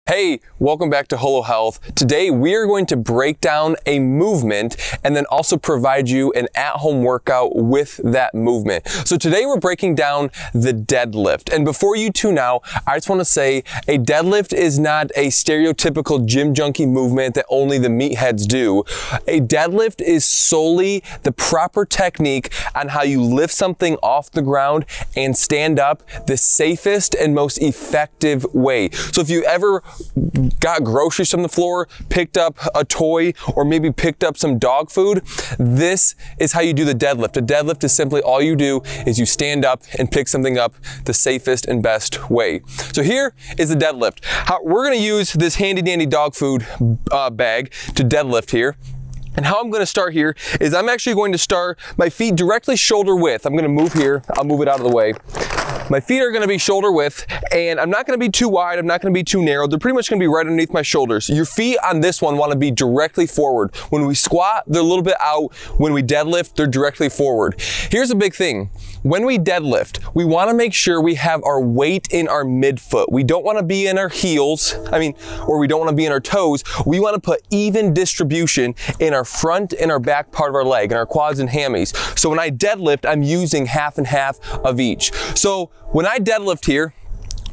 Hey, welcome back to Holo Health. Today we are going to break down a movement and then also provide you an at-home workout with that movement. So today we're breaking down the deadlift. And before you tune out, I just want to say a deadlift is not a stereotypical gym junkie movement that only the meatheads do. A deadlift is solely the proper technique on how you lift something off the ground and stand up the safest and most effective way. So if you ever got groceries from the floor, picked up a toy, or maybe picked up some dog food, this is how you do the deadlift. A deadlift is simply all you do is you stand up and pick something up the safest and best way. So here is the deadlift. We're gonna use this handy dandy dog food bag to deadlift here. And how I'm gonna start here is I'm actually going to start my feet directly shoulder width. I'm gonna move here, I'll move it out of the way. My feet are gonna be shoulder width, and I'm not gonna be too wide, I'm not gonna be too narrow. They're pretty much gonna be right underneath my shoulders. Your feet on this one wanna be directly forward. When we squat, they're a little bit out. When we deadlift, they're directly forward. Here's a big thing. When we deadlift, we wanna make sure we have our weight in our midfoot. We don't wanna be in our heels, or we don't wanna be in our toes. We wanna put even distribution in our front and our back part of our leg, and our quads and hammies. So when I deadlift, I'm using half and half of each. So when I deadlift here,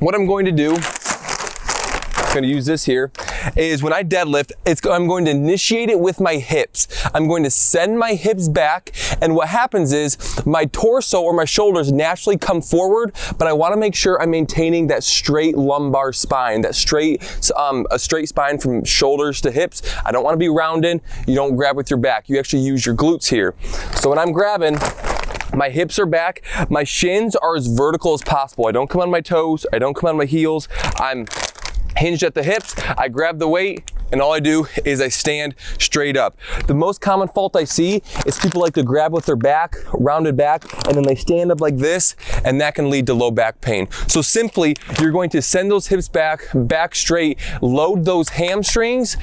what I'm going to do, I'm going to use this here, is when I deadlift, I'm going to initiate it with my hips. I'm going to send my hips back, and what happens is my torso or my shoulders naturally come forward, but I want to make sure I'm maintaining that straight lumbar spine, that a straight spine from shoulders to hips. I don't want to be rounded. You don't grab with your back. You actually use your glutes here. So when I'm grabbing, my hips are back, my shins are as vertical as possible. I don't come on my toes, I don't come on my heels. I'm hinged at the hips, I grab the weight, and all I do is I stand straight up. The most common fault I see is people like to grab with their back, rounded back, and then they stand up like this, and that can lead to low back pain. So simply, you're going to send those hips back straight, load those hamstrings,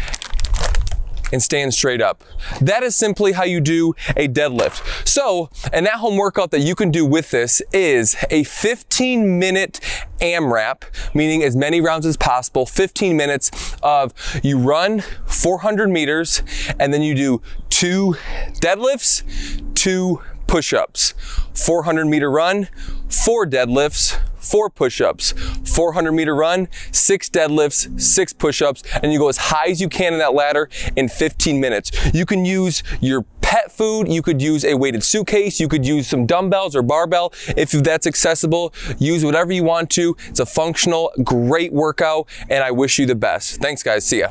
and stand straight up. That is simply how you do a deadlift. So an at-home workout that you can do with this is a 15-minute AMRAP, meaning as many rounds as possible, 15 minutes of you run 400 meters, and then you do 2 deadlifts, 2 push-ups, 400 meter run, 4 deadlifts, 4 push-ups, 400 meter run, 6 deadlifts, 6 push-ups, and you go as high as you can in that ladder in 15 minutes. You can use your pet food, you could use a weighted suitcase, you could use some dumbbells or barbell. If that's accessible, use whatever you want to. It's a functional, great workout, and I wish you the best. Thanks guys, see ya.